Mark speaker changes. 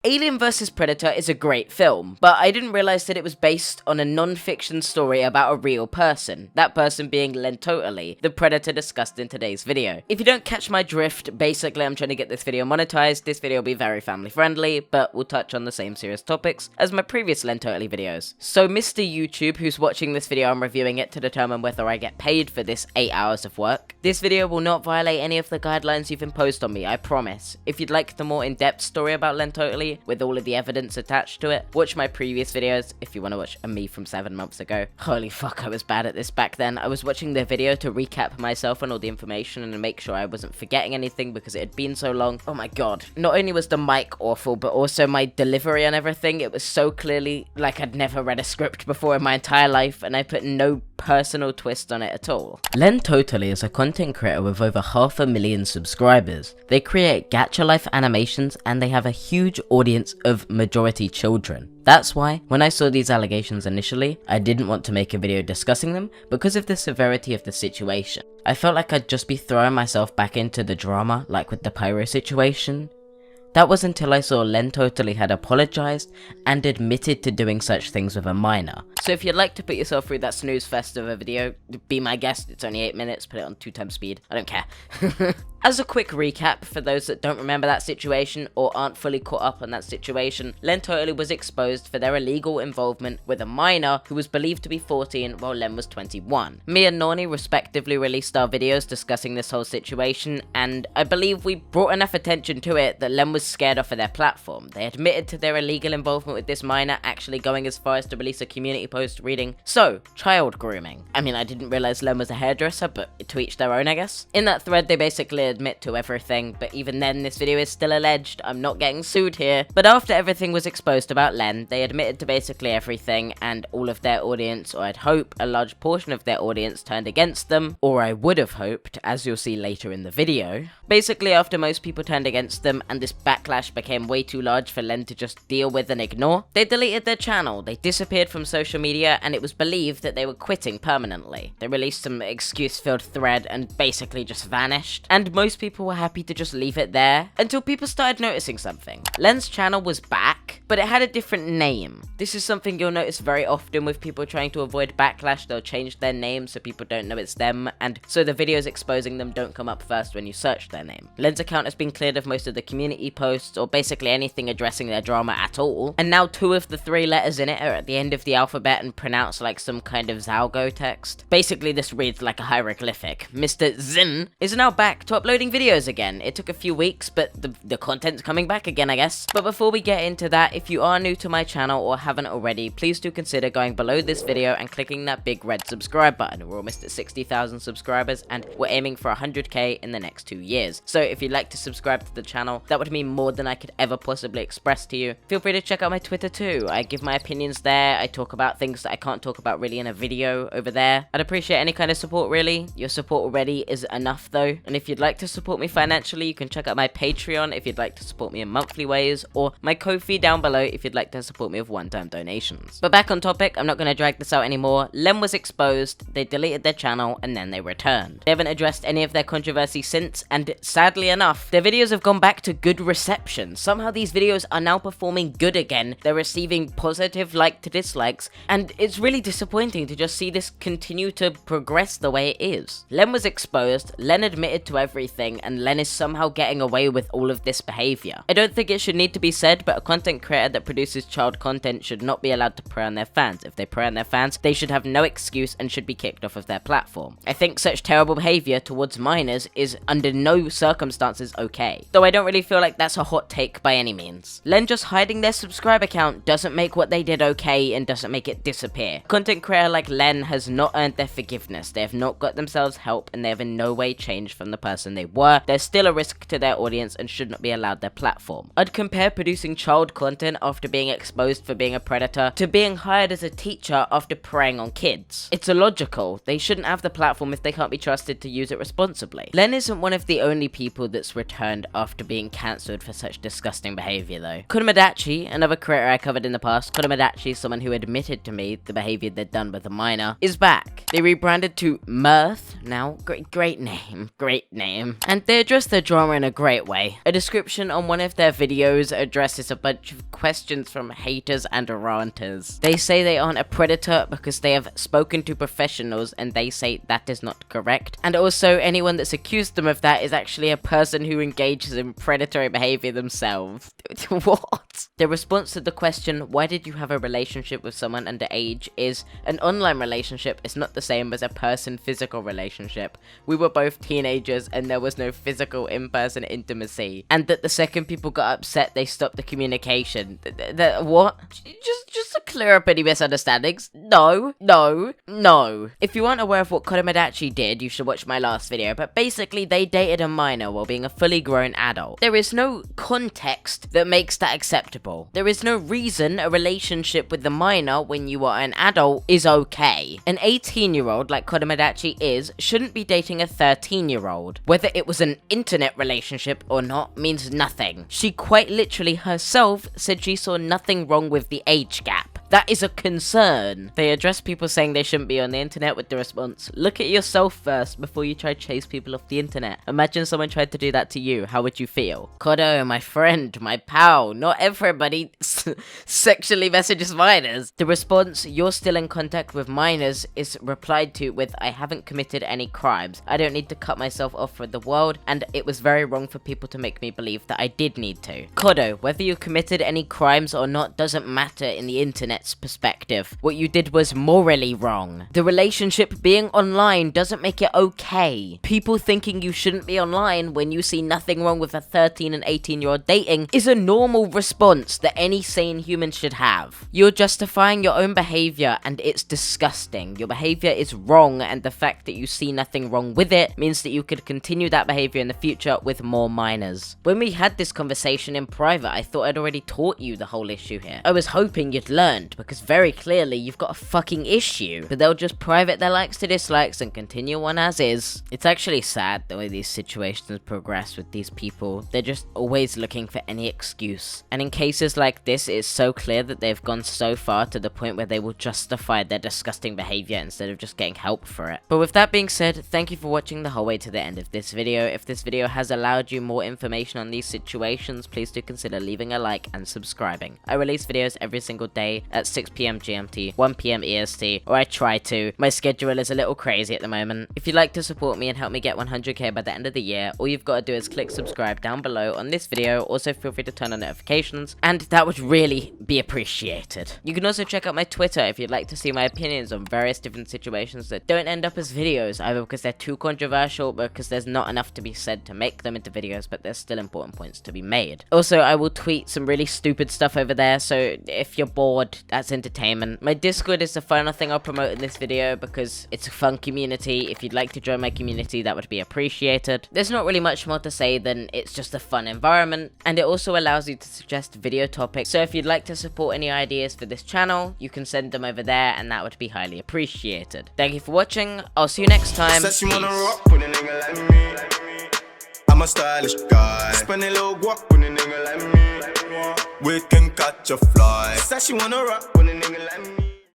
Speaker 1: Alien vs Predator is a great film, but I didn't realize that it was based on a non-fiction story about a real person, that person being Len Totally, the predator discussed in today's video. If you don't catch my drift, basically I'm trying to get this video monetized. This video will be very family friendly, but will touch on the same serious topics as my previous Len Totally videos. So Mr. YouTube, who's watching this video, I'm reviewing it to determine whether I get paid for this 8 hours of work. This video will not violate any of the guidelines you've imposed on me, I promise. If you'd like the more in-depth story about Len Totally, with all of the evidence attached to it, watch my previous videos if you want to watch a me from 7 months ago. Holy fuck, I was bad at this back then. I was watching the video to recap myself on all the information and make sure I wasn't forgetting anything because it had been so long. Oh my god. Not only was the mic awful, but also my delivery on everything. It was so clearly like I'd never read a script before in my entire life, and I put no personal twist on it at all. Len Totally is a content creator with over 500,000 subscribers. They create gacha life animations and they have a huge audience of majority children. That's why, when I saw these allegations initially, I didn't want to make a video discussing them because of the severity of the situation. I felt like I'd just be throwing myself back into the drama, like with the Pyro situation. That was until I saw Len Totally had apologized and admitted to doing such things with a minor. So if you'd like to put yourself through that snooze fest of a video, be my guest. It's only 8 minutes, put it on 2x speed, I don't care. As a quick recap, for those that don't remember that situation or aren't fully caught up on that situation, Len Totally was exposed for their illegal involvement with a minor who was believed to be 14 while Len was 21. Me and Noni respectively released our videos discussing this whole situation, and I believe we brought enough attention to it that Len was scared off of their platform. They admitted to their illegal involvement with this minor, actually going as far as to release a community post reading, "So, child grooming." I mean, I didn't realize Len was a hairdresser, but to each their own, I guess. In that thread, they basically admit to everything, but even then, this video is still alleged. I'm not getting sued here. But after everything was exposed about Len, they admitted to basically everything, and all of their audience, or I'd hope a large portion of their audience, turned against them, or I would have hoped, as you'll see later in the video. Basically, after most people turned against them, and this backlash became way too large for Len to just deal with and ignore, they deleted their channel, they disappeared from social media, and it was believed that they were quitting permanently. They released some excuse-filled thread and basically just vanished, and most people were happy to just leave it there, until people started noticing something. Len's channel was back, but it had a different name. This is something you'll notice very often with people trying to avoid backlash. They'll change their name so people don't know it's them, and so the videos exposing them don't come up first when you search their name. Len's account has been cleared of most of the community posts, or basically anything addressing their drama at all, and now 2 of the 3 letters in it are at the end of the alphabet and pronounced like some kind of Zalgo text. Basically, this reads like a hieroglyphic. Mr. Zin is now back to uploading videos again. It took a few weeks, but the content's coming back again, I guess. But before we get into that, if you are new to my channel or haven't already, please do consider going below this video and clicking that big red subscribe button. We're almost at 60,000 subscribers, and we're aiming for 100k in the next 2 years. So if you'd like to subscribe to the channel, that would mean more than I could ever possibly express to you. Feel free to check out my Twitter too. I give my opinions there. I talk about things that I can't talk about really in a video over there. I'd appreciate any kind of support, really. Your support already is enough though. And if you'd like to support me financially, you can check out my Patreon if you'd like to support me in monthly ways, or my Ko-fi down below if you'd like to support me with one-time donations. But back on topic, I'm not going to drag this out anymore. Len was exposed, they deleted their channel, and then they returned. They haven't addressed any of their controversy since, and sadly enough, their videos have gone back to good reception. Somehow these videos are now performing good again. They're receiving positive like to dislikes, and it's really disappointing to just see this continue to progress the way it is. Len was exposed, Len admitted to everything, and Len is somehow getting away with all of this behavior. I don't think it should need to be said, but a content creator that produces child content should not be allowed to prey on their fans. If they prey on their fans, they should have no excuse and should be kicked off of their platform. I think such terrible behavior towards minors is under no circumstances okay, though I don't really feel like that's a hot take by any means. Len just hiding their subscriber count doesn't make what they did okay and doesn't make it disappear. Content creator like Len has not earned their forgiveness. They have not got themselves help, and they have in no way changed from the person they were. They're still a risk to their audience and should not be allowed their platform. I'd compare producing child content content after being exposed for being a predator to being hired as a teacher after preying on kids. It's illogical. They shouldn't have the platform if they can't be trusted to use it responsibly. Len isn't one of the only people that's returned after being cancelled for such disgusting behaviour though. Kodomodachi, another creator I covered in the past, Kodomodachi, someone who admitted to me the behaviour they'd done with a minor, is back. They rebranded to Mirth now. Great name. And they address their drama in a great way. A description on one of their videos addresses a bunch of questions from haters and ranters. They say they aren't a predator because they have spoken to professionals and they say that is not correct. And also anyone that's accused them of that is actually a person who engages in predatory behavior themselves. What? Their response to the question, why did you have a relationship with someone underage, is an online relationship is not the same as a person physical relationship. We were both teenagers and there was no physical in-person intimacy. And that the second people got upset, they stopped the communication. What? Just to clear up any misunderstandings. No. If you aren't aware of what Kodomodachi did, you should watch my last video, but basically they dated a minor while being a fully grown adult. There is no context that makes that acceptable. There is no reason a relationship with the minor when you are an adult is okay. An 18-year-old, like Kodomodachi is, shouldn't be dating a 13-year-old. Whether it was an internet relationship or not means nothing. She quite literally herself said she saw nothing wrong with the age gap. That is a concern. They address people saying they shouldn't be on the internet with the response, look at yourself first before you try to chase people off the internet. Imagine someone tried to do that to you, how would you feel? Kodo, my friend, my pal, not everybody sexually messages minors. The response, you're still in contact with minors, is replied to with, I haven't committed any crimes. I don't need to cut myself off from the world, and it was very wrong for people to make me believe that I did need to. Kodo, whether you committed any crimes or not doesn't matter in the internet perspective. What you did was morally wrong. The relationship being online doesn't make it okay. People thinking you shouldn't be online when you see nothing wrong with a 13 and 18-year-old dating is a normal response that any sane human should have. You're justifying your own behavior and it's disgusting. Your behavior is wrong and the fact that you see nothing wrong with it means that you could continue that behavior in the future with more minors. When we had this conversation in private, I thought I'd already taught you the whole issue here. I was hoping you'd learned, because very clearly you've got a fucking issue, but they'll just private their likes to dislikes and continue on as is. It's actually sad the way these situations progress with these people. They're just always looking for any excuse. And in cases like this, it's so clear that they've gone so far to the point where they will justify their disgusting behavior instead of just getting help for it. But with that being said, thank you for watching the whole way to the end of this video. If this video has allowed you more information on these situations, please do consider leaving a like and subscribing. I release videos every single day at 6 PM GMT, 1 PM EST, or I try to. My schedule is a little crazy at the moment. If you'd like to support me and help me get 100k by the end of the year, all you've got to do is click subscribe down below on this video. Also feel free to turn on notifications, and that would really be appreciated. You can also check out my Twitter if you'd like to see my opinions on various different situations that don't end up as videos, either because they're too controversial, or because there's not enough to be said to make them into videos, but there's still important points to be made. Also, I will tweet some really stupid stuff over there, so if you're bored, that's entertainment. My Discord is the final thing I'll promote in this video because it's a fun community. If you'd like to join my community, that would be appreciated. There's not really much more to say than it's just a fun environment, and it also allows you to suggest video topics. So if you'd like to support any ideas for this channel, you can send them over there, and that would be highly appreciated. Thank you for watching. I'll see you next time. Peace. I'm a stylish guy. Spend a little guap with a nigga like me. We can catch a fly. Said she wanna rock with a nigga like me.